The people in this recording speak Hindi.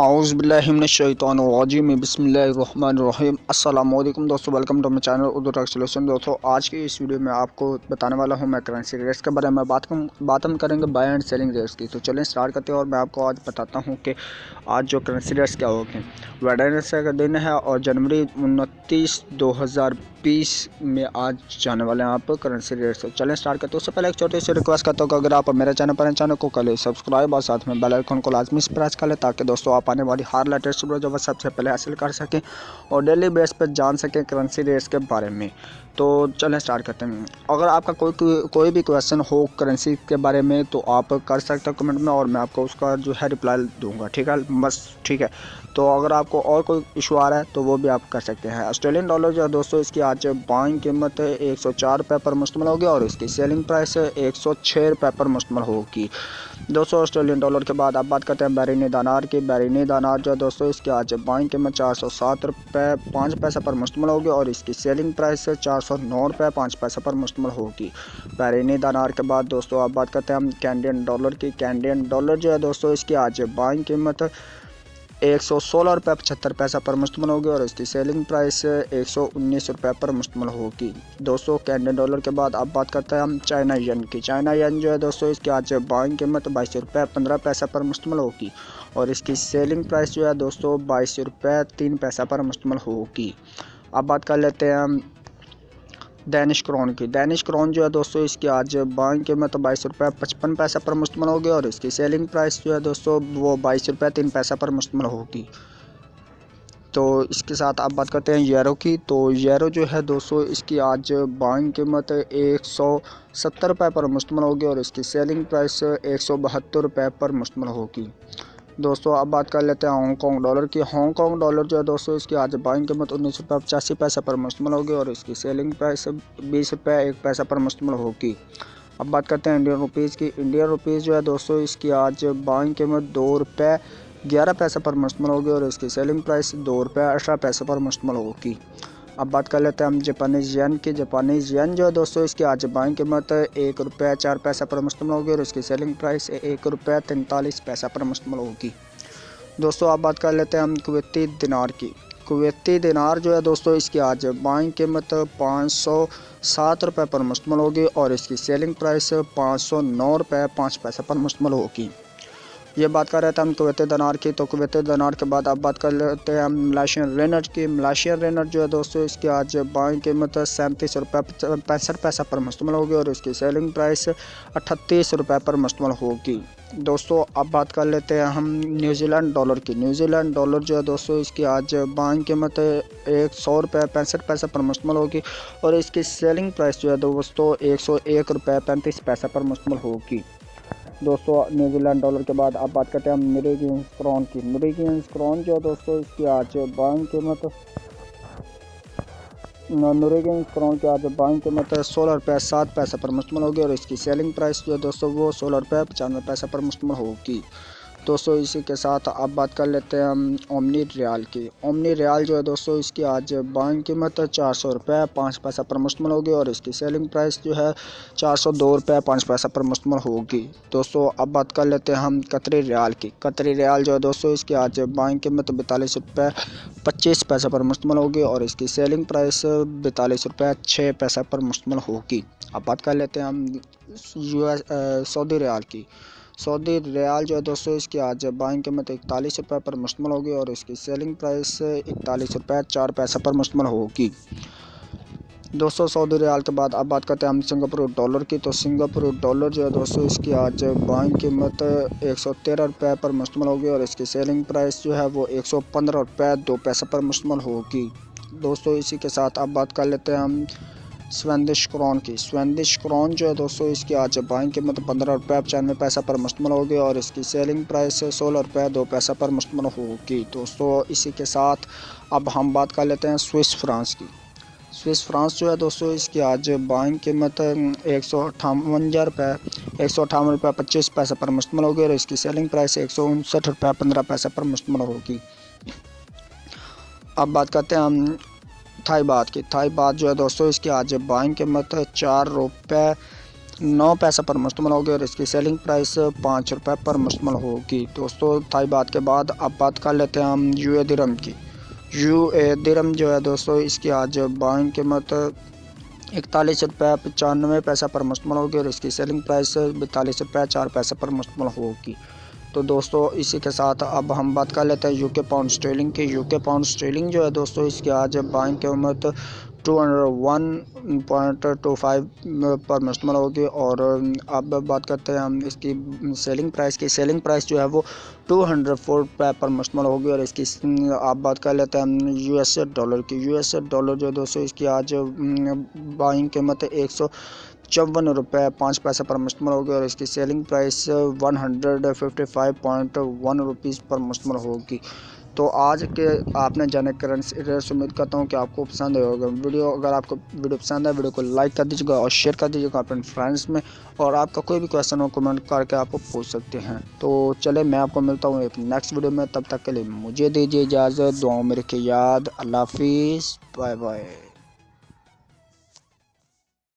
औज़ु बिल्लाहि मिनश शैतानिर रजीम बिस्मिल्लाहिर रहमानिर रहीम। अस्सलाम वालेकुम दोस्तों, welcome to my channel Urdu truck solution. दोस्तों आज की इस वीडियो में आपको बताने वाला हूं मैं करंसी रेट्स के बारे में बात हम करेंगे बाय एंड सेलिंग रेट्स की। तो चलें स्टार्ट करते हैं और मैं आपको आज बताता हूं कि आज जो करंसी रेट्स क्या होंगे। वेडनेसडे का दिन है और जनवरी 29 2020 में आज जाने वाले हैं आप करंसी रेट्स। तो चलें स्टार्ट करते हैं। उससे पहले एक छोटी सी रिक्वेस्ट करता हूँ कि अगर आप मेरे चैनल पर हैं, चैनल को कर ले सब्सक्राइब और साथ में बेल आइकन को लाजमी प्रेस कर ले, ताकि दोस्तों आप आने वाली हर लेटेस्ट वीडियो जो सबसे पहले हासिल कर सकें और डेली बेस पर जान सकें करंसी रेट्स के बारे में। तो चलें स्टार्ट करते हैं। अगर आपका कोई भी क्वेश्चन हो करेंसी के बारे में तो आप कर सकते हो कमेंट में, और मैं आपको उसका जो है रिप्लाई दूंगा, ठीक है बस, ठीक है। तो अगर आपको और कोई इशू आ रहा है तो वो भी आप कर सकते हैं। ऑस्ट्रेलियन डॉलर जो है दोस्तों, इसकी आज बाइंग कीमत 104 रुपये पर मुश्तमिल होगी और इसकी सेलिंग प्राइस 106 रुपये पर मुश्तमिल होगी। दोस्तों ऑस्ट्रेलियन डॉलर के बाद आप बात करते हैं बैरिनी दानार की। बैरिनी दानार जो है दोस्तों, इसकी आज बाइंग कीमत 407 रुपये 5 पैसे पर मुश्तमिल होगी और इसकी सेलिंग प्राइस 409 रुपये 5 पैसे पर मुश्तमिल होगी। बैरिनी दानार के बाद दोस्तों आप बात करते हैं कैनेडियन डॉलर की। कैनेडियन डॉलर जो है दोस्तों, इसकी आज बाइंग कीमत 116 रुपये 75 पैसा पर मुश्तमिल होगी और इसकी सेलिंग प्राइस 119 रुपये पर मुश्तमिल होगी। दोस्तों कैनेडियन डॉलर के बाद आप बात करते हैं हम चाइना येन की। चाइना येन जो है दोस्तों, इसकी आज बाइंग कीमत 22 रुपये 15 पैसा पर मुश्तमिल होगी और इसकी सेलिंग प्राइस जो है दोस्तों 22 रुपये 3 पैसा पर मुश्तमिल होगी। अब बात कर लेते हैं हम डेनिश क्रोन की। डेनिश क्रोन जो है दोस्तों, इसकी आज बाइंग कीमत 22 रुपये 55 पैसा पर मुश्तमिल होगी और इसकी सेलिंग प्राइस जो है दोस्तों वो 22 रुपये 3 पैसा पर मुश्तमिल होगी। तो इसके साथ आप बात करते हैं यूरो की। तो यूरो जो है दोस्तों, इसकी आज बाइंग कीमत 170 रुपये पर मुश्तमिल होगी और इसकी सेलिंग प्राइस 172 रुपये पर मुश्तमिल होगी। दोस्तों अब बात कर लेते हैं हांगकॉन्ग डॉलर की। हांगकॉन्ग डॉलर जो है दोस्तों, इसकी आज बाइंग कीमत 19 रुपये 85 पैसा पर मुश्तमिल होगी और इसकी सेलिंग प्राइस 20 रुपये 1 पैसा पर मुश्तमिल होगी। अब बात करते हैं इंडियन रुपीज़ की। इंडियन रुपीज़ जो है दोस्तों, इसकी आज बाइंग कीमत 2 रुपये 11 पैसे पर मुश्तमिल होगी और इसकी सेलिंग प्राइस 2 रुपये 18 पैसे पर मुश्तमिल होगी। अब बात कर लेते हैं हम जापानीज़ येन की। जापानीज़ येन जो है दोस्तों, इसकी आज बाइंग कीमत 1 रुपये 4 पैसा पर मुश्तमिल होगी और इसकी सेलिंग प्राइस 1 रुपये 43 पैसा पर मुश्तमिल होगी। दोस्तों अब बात कर लेते हैं हम कुवैती दिनार की। कुवैती दिनार जो है दोस्तों, इसकी आज बाइंग कीमत 507 रुपये पर मुश्तमिल होगी और इसकी सेलिंग प्राइस 509 रुपये 5 पैसे पर मुश्तमिल होगी। ये बात कर रहे थे हम कुवैती दिनार की। तो कुवैती दिनार के बाद आप बात कर लेते हैं हम मलेशियन रिनर की। मलेशियन रिनर जो है दोस्तों, इसकी आज बाइंग कीमत 37 रुपये 65 पैसा पर मुश्तमिल होगी और इसकी सेलिंग प्राइस 38 रुपये पर मुश्तमिल होगी। दोस्तों अब बात कर लेते हैं हम न्यूजीलैंड डॉलर की। न्यूजीलैंड डॉलर जो है दोस्तों, इसकी आज बाइंग कीमत 100 रुपये 65 पैसा पर मुश्तमिल होगी और इसकी सेलिंग प्राइस जो है दोस्तों 101 रुपये 35 पैसा पर मुश्तमिल होगी। दोस्तों न्यूजीलैंड डॉलर के बाद आप बात करते हैं हम नॉर्वेजियन क्रोन की। नॉर्वेजियन क्रोन जो है दोस्तों, इसकी आज बाइंग कीमत नॉर्वेजियन क्रोन की आज बाइंग कीमत 16 रुपये 7 पैसे पर मुश्तमिल होगी और इसकी सेलिंग प्राइस जो है दोस्तों वो 16 रुपये 95 पैसे पर मुश्तमिल होगी। दोस्तों इसी के साथ आप बात कर लेते हैं हम ओमनी रियाल की। ओमनी रियाल जो है दोस्तों, इसकी आज बाइंग कीमत 400 रुपये 5 पैसा पर मुश्तमिल होगी और इसकी सेलिंग प्राइस जो है 402 रुपये 5 पैसा पर मुश्तमिल होगी। दोस्तों अब बात कर लेते हैं हम कतरी रियाल की। कतरी रियाल जो है दोस्तों, इसकी आज बाइंग कीमत 42 रुपये 25 पैसा पर मुश्तमिल होगी और इसकी सेलिंग प्राइस 42 रुपये 6 पैसा पर मुश्तमिल होगी। अब बात कर लेते हैं हम सऊदी रियाल की। सऊदी रियाल जो है दोस्तों, इसकी आज बाइंग कीमत 41 रुपये पर मुश्तमिल होगी और इसकी सेलिंग प्राइस 41 रुपये 4 पैसे पर मुश्तमिल होगी। दोस्तों सऊदी रियाल के बाद अब बात करते हैं हम सिंगापुर डॉलर की। तो सिंगापुर डॉलर जो है दोस्तों, इसकी आज बाइंग कीमत 113 रुपये पर मुश्तमिल होगी और इसकी सेलिंग प्राइस जो है वो 115 रुपये 2 पैसे पर मुश्तमिल होगी। दोस्तों इसी के साथ अब बात कर लेते हैं हम स्वीडिश क्रोन की। स्वीडिश क्रोन जो है दोस्तों, इसकी आज बाइंग कीमत 15 रुपये 95 पैसा पर मुश्तमिल होगी और इसकी सेलिंग प्राइस 16 रुपये 2 पैसा पर मुश्तमिल होगी। दोस्तों इसी के साथ अब हम बात कर लेते हैं स्विस फ्रांस की। स्विस फ्रांस जो है दोस्तों, इसकी आज बाइंग कीमत 158 रुपये 25 पैसा पर मुश्तमिल होगी और इसकी सेलिंग प्राइस 159 रुपये 15 पैसा पर मुश्तमिल होगी। अब बात करते हैं हम थाई बात की। थाई बात जो है दोस्तों, इसकी आज बाइंग कीमत 4 रुपये 9 पैसा पर मुश्तमिल होगी और इसकी सेलिंग प्राइस 5 रुपये पर मुश्तमिल होगी। दोस्तों थाई बात के बाद अब बात कर लेते हैं हम यूए दिरहम की। यूए दिरहम जो है दोस्तों, इसकी आज बाइंग कीमत 41 रुपये 95 पैसा पर मुश्तमिल होगी और इसकी सेलिंग प्राइस 42 रुपये 4 पैसे पर मुश्तमिल होगी। तो दोस्तों इसी के साथ अब हम बात कर लेते हैं यूके पाउंड स्टर्लिंग की। यूके पाउंड स्टर्लिंग जो है दोस्तों, इसकी आज बाइंग कीमत 201.25 पर मुश्तमिल होगी और अब बात करते हैं हम इसकी सेलिंग प्राइस की। सेलिंग प्राइस जो है वो 204 रुपये पर मुश्तमिल होगी और इसकी आप बात कर लेते हैं हम यूएसए डॉलर की। यूएसए डॉलर जो है दोस्तों, इसकी आज बाइंग कीमत 154 रुपये 5 पैसे पर मुश्तमिल होगी और इसकी सेलिंग प्राइस 155.1 रुपीज़ पर मुश्तमिल होगी। तो आज के आपने जाने करंसी रेट्स, उम्मीद करता हूँ कि आपको पसंद आएगा वीडियो। अगर आपको वीडियो पसंद है, वीडियो को लाइक कर दीजिएगा और शेयर कर दीजिएगा अपने फ्रेंड्स में, और आपका कोई भी क्वेश्चन हो कमेंट करके आपको पूछ सकते हैं। तो चले मैं आपको मिलता हूँ एक नेक्स्ट वीडियो में, तब तक के लिए मुझे दीजिए इजाज़त। दुआओं में रखिए याद। अल्लाह हाफिज़, बाय बाय।